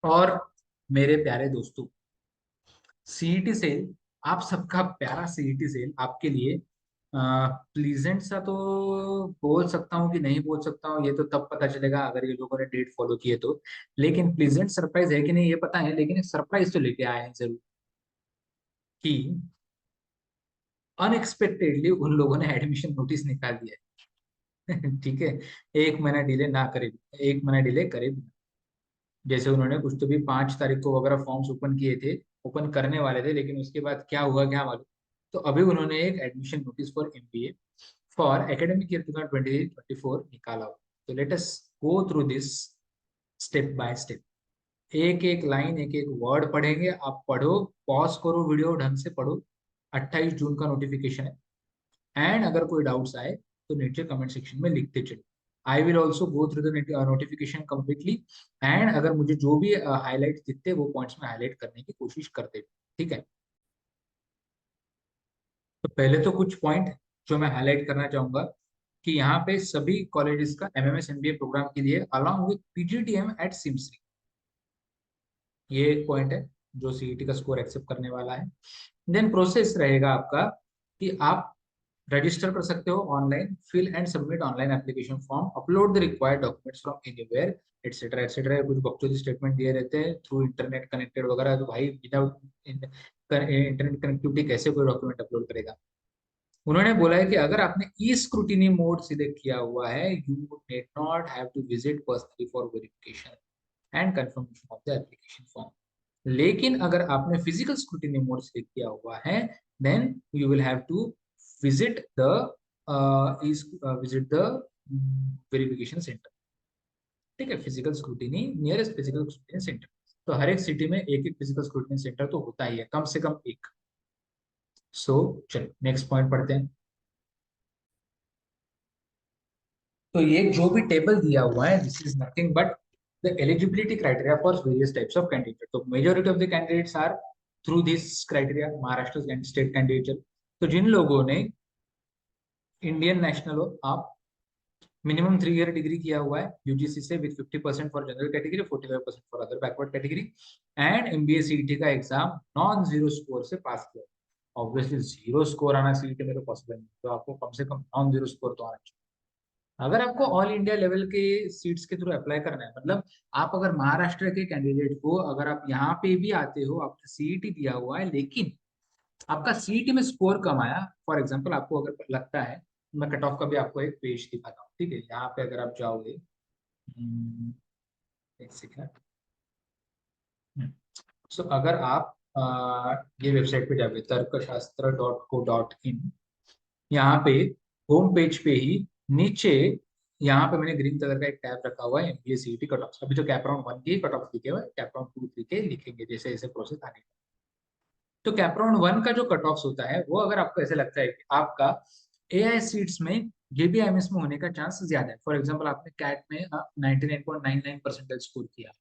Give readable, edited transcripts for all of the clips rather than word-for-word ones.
और मेरे प्यारे दोस्तों, सीईटी सेल, आप सबका प्यारा सीईटी सेल आपके लिए प्लीजेंट सा तो बोल सकता हूँ कि नहीं बोल सकता हूँ, ये तो तब पता चलेगा अगर ये लोगों ने डेट फॉलो किए तो। लेकिन प्लीजेंट सरप्राइज है कि नहीं ये पता है, लेकिन एक सरप्राइज तो लेके आए हैं जरूर कि अनएक्सपेक्टेडली उन लोगों ने एडमिशन नोटिस निकाल दिया है। ठीक है, एक महीना डिले ना करे, एक महीना डिले करे। जैसे उन्होंने कुछ तो भी 5 तारीख को वगैरह फॉर्म्स ओपन किए थे, ओपन करने वाले थे, लेकिन उसके बाद क्या हुआ क्या मालूम। तो अभी उन्होंने एक admission notice for MBA for academic year 2023-24 निकाला हुआ। तो let us go through this step by step. एक एक लाइन, एक एक वर्ड पढ़ेंगे, आप पढ़ो, पॉज करो वीडियो, ढंग से पढ़ो। 28 जून का नोटिफिकेशन है। एंड अगर कोई डाउट्स आए तो नीचे कमेंट सेक्शन में लिखते चलो। I will also go through the notification completely. And अगर मुझे जो भी हाईलाइट दिखते वो पॉइंट्स में हाईलाइट करने की कोशिश करते। ठीक है, तो पहले तो कुछ पॉइंट जो मैं हाईलाइट करना चाहूंगा कि यहाँ पे सभी कॉलेजेस का एमएमएस एमबीए प्रोग्राम के लिए along with PGTM eight CIMS, ये एक पॉइंट है जो सीईटी का स्कोर एक्सेप्ट करने वाला है। देन प्रोसेस रहेगा आपका कि आप रजिस्टर कर सकते हो online, fill and submit online application form, upload the required documents from anywhere et cetera et cetera. कुछ बकचोदी स्टेटमेंट दिए रहते हैं, थ्रू इंटरनेट कनेक्टेड वगैरह। तो भाई विदाउट इंटरनेट कनेक्टिविटी कैसे कोई डॉक्यूमेंट अपलोड करेगा। उन्होंने बोला है कि अगर आपने ई स्क्रूटिनी मोड सिलेक्ट किया हुआ है, you need not have to visit personally for verification and confirmation of the application form. लेकिन अगर आपने फिजिकल स्क्रूटिनी मोड सिलेक्ट किया हुआ है, then you will have to visit the visit the verification centre. ठीक है, physical scrutiny, nearest physical scrutiny centre. तो हर एक सिटी में एक एक फिजिकल स्क्रूटिनी सेंटर तो होता ही है, कम से कम एक। सो चलो नेक्स्ट पॉइंट पढ़ते हैं। तो ये जो भी टेबल दिया हुआ है, this is nothing but the eligibility criteria for various types of candidate. तो majority of the candidates are through this criteria, Maharashtra state candidate. तो जिन लोगों ने इंडियन नेशनल हो आप, मिनिमम 3 ईयर डिग्री किया हुआ है यूजीसी से with 50% for general category, 45% for other backward category, and MBA CET का एग्जाम नॉन जीरो स्कोर से पास किया। ऑब्वियसली जीरो स्कोर आना सीईटी में तो पॉसिबल नहीं, तो आपको कम से कम नॉन जीरो स्कोर तो आना चाहिए। अगर आपको ऑल इंडिया लेवल के सीट्स के थ्रू अप्लाई करना है, मतलब आप अगर महाराष्ट्र के कैंडिडेट हो, अगर आप यहाँ पे भी आते हो, आपने सीईटी दिया हुआ है, लेकिन आपका सीईटी में स्कोर कम आया, फॉर एग्जांपल आपको अगर लगता है, मैं कट ऑफ का भी आपको एक पेज दिखाता हूँ। ठीक है, यहाँ पे अगर आप जाओगे, एक सेकेंड। सो अगर आप ये वेबसाइट पे जाओगे तर्कशास्त्र.co.in, यहाँ पे होम पेज पे ही नीचे, यहाँ पे मैंने ग्रीन कलर का एक टैब रखा हुआ है एमबीए सीईटी कट ऑफ। अभी तो कैप राउंड 1 की कट ऑफ लिखे हुए, कैप राउंड 2 3 के लिखेंगे जैसे जैसे प्रोसेस आगे। तो कैपराउंड 1 का जो कट ऑफ होता है, वो अगर आपको ऐसे लगता है कि आपका एआई सीट्स में जेबीआईएमएस में होने का चांस ज्यादा है, फॉर एग्जांपल आपने कैट में 99.99 परसेंटेज स्कोर किया,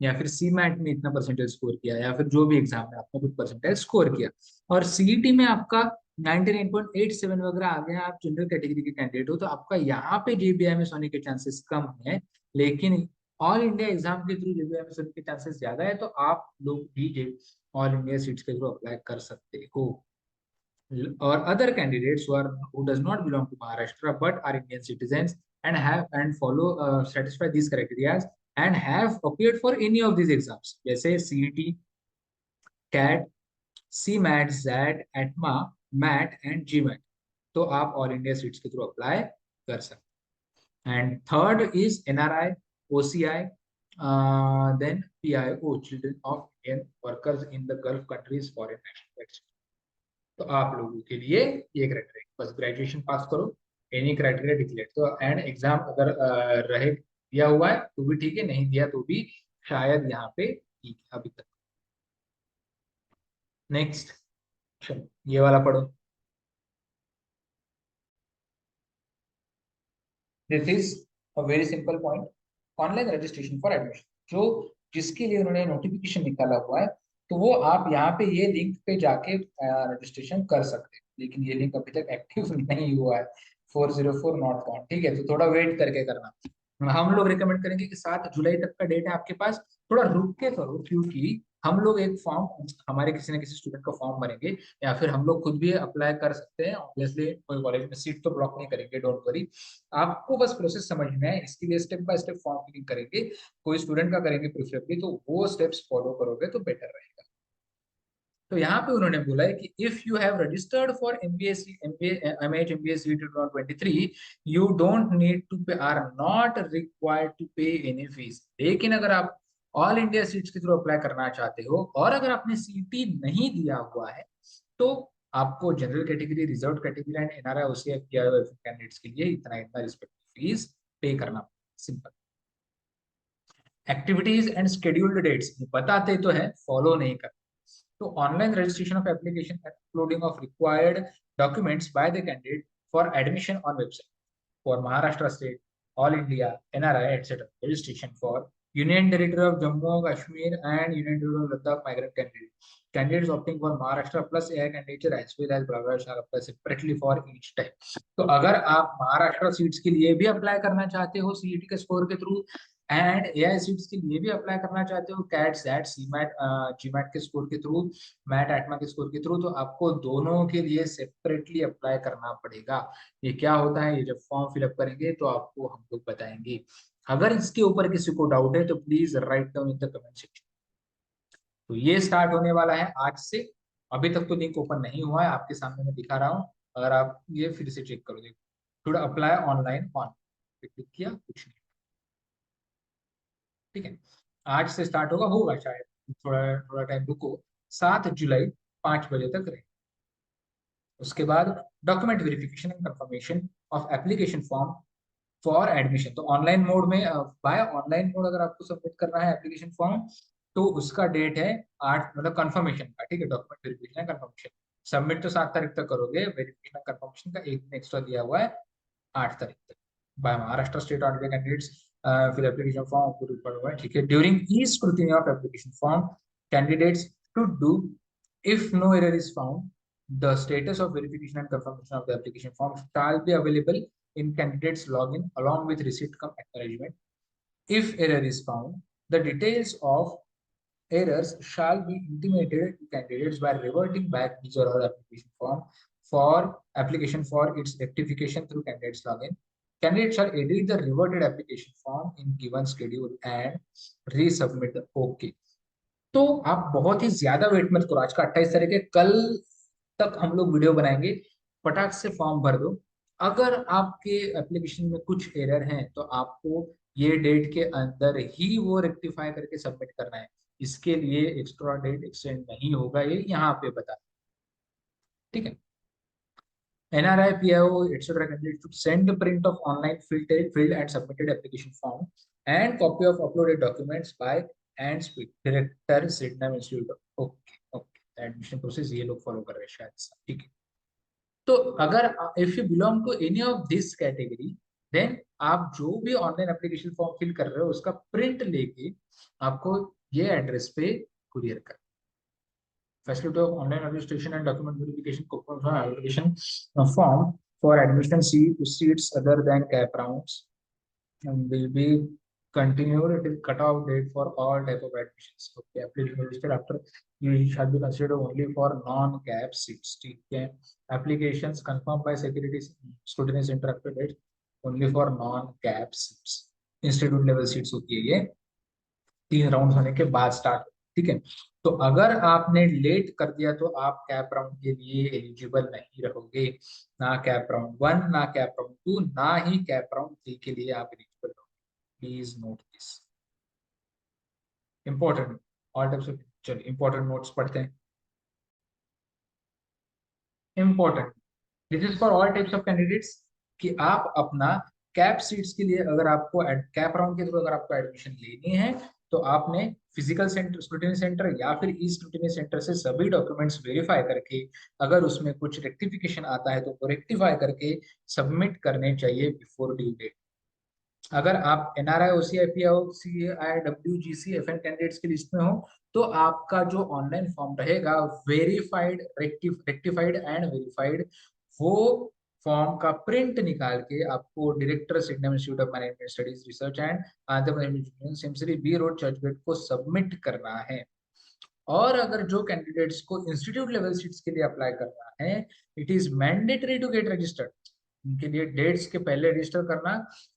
या फिर सी मैट में इतना परसेंटेज स्कोर किया, या फिर जो भी एग्जाम में आपने कुछ परसेंटेज स्कोर किया, और सीईटी में आपका 99.87 वगैरह आ गया, आप जनरल कैटेगरी के कैंडिडेट हो, तो आपका यहाँ पे जेबीआईएमएस होने के चांसेस कम है। लेकिन ऑल इंडिया एग्जाम के थ्रू जेबीआईएमएस होने के चांसेस ज्यादा है, तो आप लोग भी ऑल इंडिया सीट्स के थ्रू अप्लाई कर सकते हो। और other candidates who does not belong to Maharashtra but are Indian citizens and have and follow satisfy these criteria and have appeared for any of these exams जैसे CET, CAT, C MAT, XAT, ATMA, MAT and G MAT, तो आप all India seats के through apply कर सकते हैं। And third is NRI, OCI, then PIO, children of Indian workers in the Gulf countries, foreign national. तो आप लोगों के लिए ये क्राइटेरिया, बस ग्रेजुएशन पास करो, एनी क्राइटेरिया डिक्लेयर। तो एंड एग्जाम अगर रहे दिया हुआ है तो भी ठीक है, नहीं दिया तो भी शायद यहाँ पे ठीक है अभी तक। नेक्स्ट, चलो ये वाला पढ़ो। This is a very simple point, online registration for admission, जो जिसके लिए उन्होंने नोटिफिकेशन निकाला हुआ है, तो वो आप यहाँ पे ये लिंक पे जाके रजिस्ट्रेशन कर सकते हैं, लेकिन ये लिंक अभी तक एक्टिव नहीं हुआ है। 404 नॉट फाउंड। ठीक है, तो थोड़ा वेट करके करना। हम लोग रिकमेंड करेंगे कि 7 जुलाई तक का डेट है आपके पास, थोड़ा रुक के करो, क्योंकि हम लोग एक फॉर्म, हमारे किसी न किसी स्टूडेंट का फॉर्म भरेंगे, या फिर हम लोग खुद भी अप्लाई कर सकते हैं ऑब्वियसली, कोई कॉलेज में सीट तो ब्लॉक नहीं करेंगे, डोंट वरी। आपको बस प्रोसेस समझना है, इसके लिए step by step form filling करेंगे, कोई स्टूडेंट का करेंगे प्रिफरेबली, तो वो स्टेप्स फॉलो करोगे तो बेटर रहेगा। तो यहाँ पे उन्होंने बोला है कि if you have registered for MBA MH MBA seat 2023, you don't need to pay, are not required to pay any fees. लेकिन अगर आप ऑल इंडिया सीट्स के थ्रू अप्लाई करना चाहते हो, और अगर आपने सीटी नहीं दिया हुआ है, तो आपको general category, reserve category and NRI OCI candidates के लिए इतना इतना रिस्पेक्टिव फीस पे करना, simple. Activities and scheduled dates बताते तो है, फॉलो नहीं करते। तो online registration of application and uploading of required documents by the candidate for admission on website for Maharashtra state, all India, NRI, etc. Registration for Union Territory of Jammu and Kashmir and Union Territory of Ladakh migrant candidate. Candidates opting for Maharashtra plus AI candidature as well as blah blah shall apply separately for each type. तो अगर आप Maharashtra seats के लिए भी apply करना चाहते हो CET के स्कोर के थ्रू, एंड एआई सीट्स के लिए भी अप्लाई करना चाहते हो कैट सैट सीमैट जीमैट के स्कोर के थ्रू, मैट एटमा के स्कोर के थ्रू, तो आपको दोनों के लिए सेपरेटली अप्लाई करना पड़ेगा। ये क्या होता है, ये जब फॉर्म फिलअप करेंगे तो आपको हम लोग बताएंगे। अगर इसके ऊपर किसी को डाउट है तो please right down in the comment section. तो ये स्टार्ट होने वाला है आज से। अभी तक तो लिंक ओपन नहीं हुआ है, आपके सामने मैं दिखा रहा हूँ, अगर आप ये फिर से चेक करो, देखो थोड़ा अप्लाई ऑनलाइन ऑन क्लिक किया, कुछ नहीं, ठीक है। आज से स्टार्ट होगा शायद, थोड़ा थोड़ा टाइम रुको, 7 जुलाई 5 बजे तक रहे। उसके बाद document verification and confirmation of application form for admission, तो ऑनलाइन मोड में, बाय ऑनलाइन मोड अगर आपको सबमिट करना है एप्लीकेशन फॉर्म, तो उसका डेट है 8, मतलब कंफर्मेशन का, ठीक है, डॉक्यूमेंट वेरिफिकेशन कंफर्मेशन। सबमिट तो 7 तारीख तक करोगे, वेरिफिकेशन कंफर्मेशन का एक दिन एक्स्ट्रा दिया हुआ है 8 तारीख तक, by Maharashtra state on candidates. फिर एप्लीकेशन फॉर्म पूरी पड़ा हुआ है, ठीक है। During e scrutiny of application form, candidates should do, if no error is found, the status of verification and confirmation of the application form shall be available in candidate's login along with receipt cum acknowledgement. If error is found, the details of errors shall be intimated to candidates by reverting back his or her application form for application for its rectification through candidate's login. Candidate shall edit the reverted application form in given schedule and resubmit the OK. तो आप बहुत ही ज्यादा wait मत करो, आज का 28 तारीख है, कल तक हम लोग वीडियो बनाएंगे, फटाक से फॉर्म भर दो। अगर आपके एप्लीकेशन में कुछ एरर हैं तो आपको ये डेट के अंदर ही वो रेक्टिफाई करके सबमिट करना है, इसके लिए एक्स्ट्रा डेट एक्सटेंड नहीं होगा, ये यहाँ पे बता, ठीक है। NRI, PIO, etc. candidate should send a print of online filled and submitted application form and copy of uploaded documents by and speed director Sydenham Institute. Okay okay, admission process ये लोग फॉलो कर रहे हैं शायद से, ठीक है। तो अगर if you belong to any of this category, then आप जो भी ऑनलाइन एप्लीकेशन फॉर्म फिल कर रहे हो उसका प्रिंट लेके आपको ये एड्रेस पे कुरियर कर। Facility of online registration and document verification application form for admission seats other than cap rounds will be continued till cutoff date for all type of admissions. Okay, application registered after you shall be considered only for non-cap seats. Okay, applications confirmed by security scrutiny center after date only for non-cap seats. Institute level seats होती है ये, 3 round होने के बाद start, ठीक है। तो अगर आपने लेट कर दिया तो आप कैप राउंड के लिए एलिजिबल नहीं रहोगे, ना कैप राउंड 1, ना कैप राउंड 2, ना ही कैप राउंड 3 के लिए आप एलिजिबल रहोगे। Please note this, important, all types of, चलिए इंपॉर्टेंट नोट्स पढ़ते हैं। Important, this is for all types of candidates, कि आप अपना कैप सीट्स के लिए, अगर आपको कैप राउंड के थ्रू अगर आपको एडमिशन लेनी है, तो आपने फिजिकल सेंटर, स्क्रूटिनी सेंटर या फिर ई स्क्रूटिनी सेंटर से सभी डॉक्यूमेंट्स वेरीफाई करके, अगर उसमें कुछ रेक्टिफिकेशन आता है तो वो रेक्टिफाई करके सबमिट करने चाहिए बिफोर ड्यू डेट। अगर आप NRI, OCI, PIO, CI, WGC, FN candidates की लिस्ट में हो, तो आपका जो ऑनलाइन फॉर्म रहेगा वेरीफाइड, रेक्टिफाइड एंड वेरीफाइड, वो फॉर्म का प्रिंट निकाल के आपको director Sydenham institute of management studies research and Andhra Pradesh सिमसरी बी रोड चर्चगेट को सबमिट करना है। और अगर जो कैंडिडेट्स को इंस्टीट्यूट लेवल सीट्स के लिए अप्लाई करना है, it is mandatory to get registered. उनके लिए डेट्स के पहले रजिस्टर करना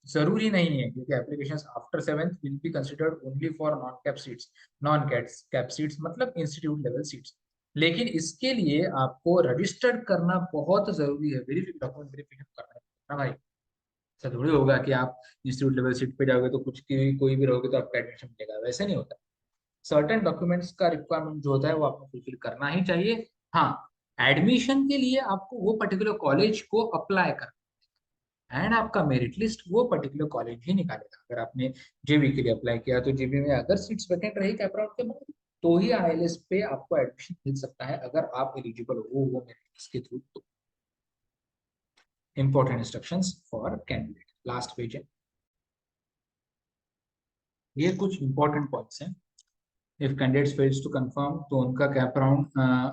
जरूरी नहीं है, क्योंकि applications after 7th will be considered only for non cap seats. Non cap seats मतलब इंस्टीट्यूट लेवल सीट्स। लेकिन इसके लिए आपको रजिस्टर्ड करना बहुत जरूरी है, डॉक्यूमेंट वेरिफिकेशन करना है ना भाई। ऐसा थोड़ी होगा कि आप इंस्टीट्यूट लेवल सीट पे जाओगे तो कुछ की कोई भी रहोगे तो आपका एडमिशन मिलेगा, वैसे नहीं होता। सर्टेन डॉक्यूमेंट्स का रिक्वायरमेंट जो होता है वो आपको फुलफिल करना ही चाहिए। हाँ, एडमिशन के लिए आपको वो पर्टिकुलर कॉलेज को अप्लाई करना एंड आपका मेरिट लिस्ट वो पर्टिकुलर कॉलेज ही निकालेगा। अगर आपने जेबी के लिए अप्लाई किया तो जेबी में अगर सीट्स वैकेंट रही कैप राउंड के बाद, तो ही आईएलएस पे आपको एडमिशन मिल सकता है, अगर आप एलिजिबल हो वो मेरिट लिस्ट के थ्रू। तो important instructions for candidate, last page है। ये कुछ इंपॉर्टेंट पॉइंट्स हैं। if candidates fails to confirm तो उनका CAP round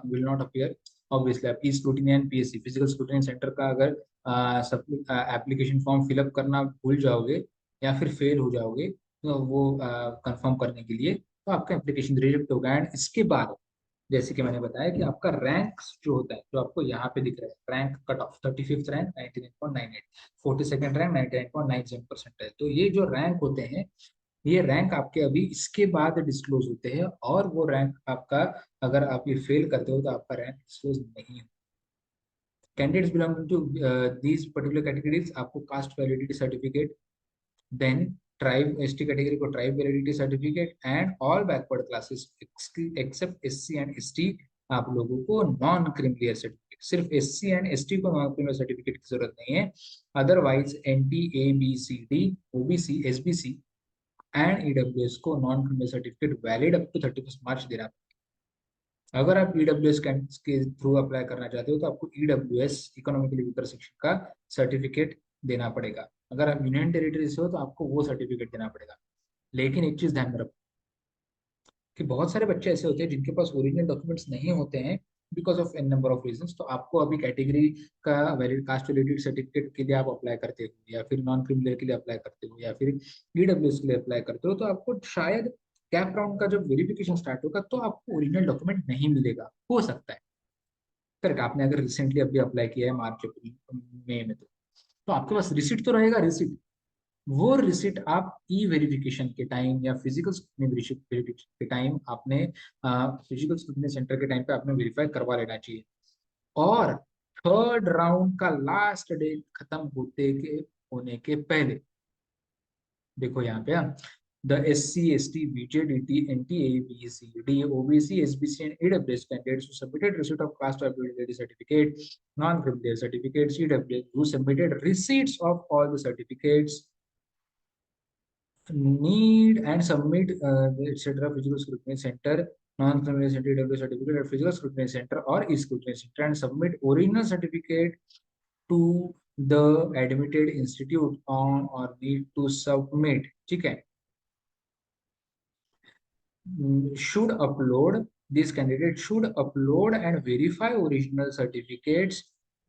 will not appear obviously। आप E scrutiny and PSC physical scrutiny centre का अगर सब एप्लीकेशन फॉर्म फिलअप करना भूल जाओगे या फिर फेल हो जाओगे तो वो कंफर्म करने के लिए तो आपका एप्लीकेशन रिजेक्ट होगा। एंड इसके बाद जैसे कि मैंने बताया कि आपका रैंक जो होता है, जो आपको यहाँ पे दिख रहा है rank cut off 35th rank 99.98, 42nd rank 99.97% है। तो ये जो रैंक होते हैं, ये रैंक आपके अभी इसके बाद डिस्क्लोज होते हैं, और वो रैंक आपका अगर आप ये फेल करते हो तो आपका रैंक डिस्क्लोज नहीं है। Candidates belonging to these particular categories आपको caste validity certificate, then tribe ST category को tribe validity certificate and all backward classes except SC and ST आप लोगों को नॉन क्रिमिलियर सर्टिफिकेट। सिर्फ एससी एंड एसटी को non creamy layer certificate की जरूरत नहीं है, otherwise NT ABCD OBC SBC and EWS को non criminal certificate valid up to 31 March देना पड़ेगा। अगर आप ईडब्ल्यूएस के थ्रू अप्लाई करना चाहते हो तो आपको ईडब्ल्यूएस इकोनॉमिकली वीकर सेक्शन का सर्टिफिकेट देना पड़ेगा। अगर आप यूनियन टेरिटरी से हो तो आपको वो सर्टिफिकेट देना पड़ेगा। लेकिन एक चीज ध्यान में रखो कि बहुत सारे बच्चे ऐसे होते हैं जिनके पास ओरिजिनल डॉक्यूमेंट्स नहीं होते हैं because of an number of reasons. तो आपको अभी कैटेगरी का वैलिड कास्ट वैलिडिटी सर्टिफिकेट के लिए आप अप्लाई करते हो, या फिर नॉन क्रिमिनल के लिए अप्लाई करते हो, या फिर ईडब्ल्यूएस के लिए अप्लाई करते हो, तो आपको शायद कैप राउंड का जब वेरिफिकेशन स्टार्ट होगा तो आपको ओरिजिनल डॉक्यूमेंट नहीं मिलेगा, हो सकता है। करेक्ट, आपने अगर रिसेंटली अभी अप्लाई किया है मार्च अप्रैल मई में, तो आपके पास रिसिट तो रहेगा। रिसिट, वो रिसिट आप ई वेरिफिकेशन के टाइम या फिजिकल वेरिफिकेशन के टाइम आपने फिजिकल स्क्रूटनी सेंटर के टाइम पे आपने वेरीफाई करवा लेना चाहिए। और थर्ड राउंड का लास्ट डेट खत्म होने के पहले, देखो यहाँ पे the SC ST BJ DT NTA BC D OBC SBC and EWS candidates who submitted receipt of caste ability certificate, non-criminal certificates, EWS who submitted receipts of all the certificates need and submit etc. physical scrutiny center, non-criminal center certificate at physical scrutiny center or e-scrutiny center, and submit original certificate to the admitted institute on or need to submit, ठीक है, should upload, this candidate should upload and verify original certificates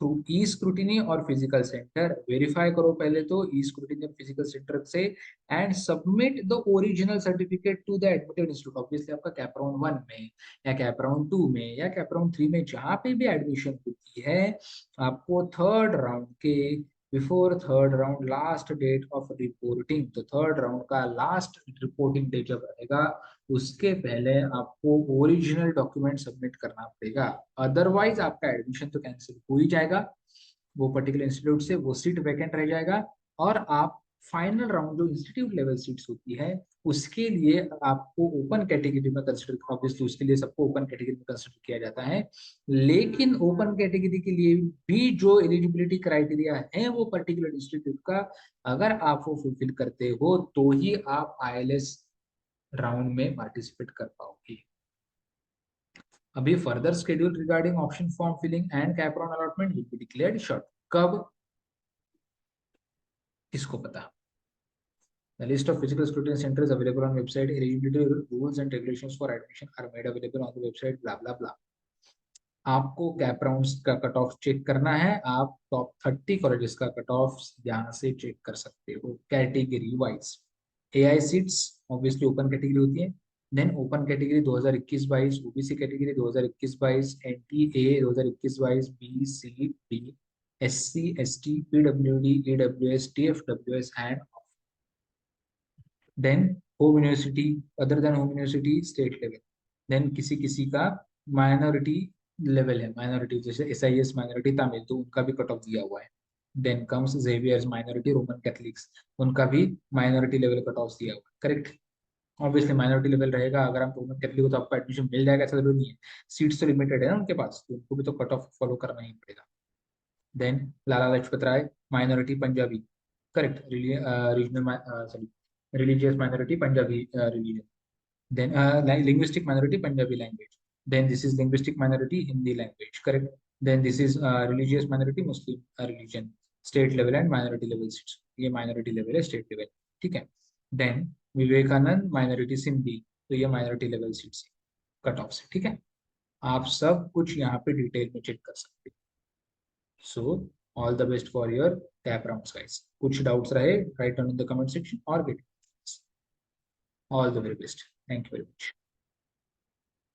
to e-scrutiny और physical center। verify करो पहले तो e-scrutiny और physical center से, and submit the original certificate to the admitted institute। obviously आपका cap round 1 में या कैप राउंड 2 में या कैप राउंड 3 में जहां पे भी एडमिशन होती है, आपको थर्ड राउंड के before third round last date of reporting, तो थर्ड राउंड का लास्ट रिपोर्टिंग डेट जब रहेगा उसके पहले आपको ओरिजिनल डॉक्यूमेंट सबमिट करना पड़ेगा। अदरवाइज आपका एडमिशन तो कैंसिल हो ही जाएगा, वो पर्टिकुलर इंस्टीट्यूट से वो सीट वैकेंट रह जाएगा, और आप फाइनल राउंड जो इंस्टीट्यूट लेवल सीट्स होती है उसके लिए आपको ओपन कैटेगरी में कंसिडर, ऑब्वियसली उसके लिए सबको ओपन कैटेगरी में कंसिडर किया जाता है। लेकिन ओपन कैटेगरी के लिए भी जो एलिजिबिलिटी क्राइटेरिया है वो पर्टिकुलर इंस्टीट्यूट का, अगर आप वो फुलफिल करते हो तो ही आप आईएलएस राउंड में पार्टिसिपेट कर पाओगे। अभी further schedule regarding option form filling and CAP round allotment will be declared short. कब, किसको पता। The list of physical scrutiny centers available on website, eligibility rules and regulations for admission are made available on the website, blah blah blah। आपको CAP rounds का cut off check करना है, आप top 30 colleges का cut off यहाँ से check कर सकते हो category wise. AI seats obviously open category होती है। Then open category 2021-22, OBC category 2021-22, NTA 2021-22, B C D, SC ST, PWD, EWS, TFWS and then home university, other than home university state level. Then किसी किसी का minority level है, minority जैसे SIS minority Tamil, तो उनका भी कट ऑफ दिया हुआ है। Then comes Xavier's minority Roman Catholics, उनका भी माइनॉरिटी लेवल कट ऑफ दिया हुआ है, करेक्ट। ऑब्वियसली माइनॉरिटी लेवल रहेगा, अगर आप रोमन कैथलिक हो तो आपको एडमिशन मिल जाएगा, ऐसा जरूरी नहीं है। सीट्स तो लिमिटेड है ना उनके पास, तो उनको भी तो कट ऑफ फॉलो करना ही पड़ेगा। Then Lala Lajpat Rai minority Punjabi, correct, regional sorry religious minority Punjabi religion. Then linguistic minority Punjabi language. Then this is linguistic minority Hindi language, correct. Then this is religious minority Muslim religion, state level and minority level seats. ये minority level है, state level, ठीक है। Then Vivekananda minority Sindhi, तो ये minority level seats cut off से, ठीक है। आप सब कुछ यहाँ पे डिटेल में चेक कर सकते हो। So all the best for your CAP rounds guys. कुछ डाउट्स रहे write down in the comment section और get all the very best. Thank you very much.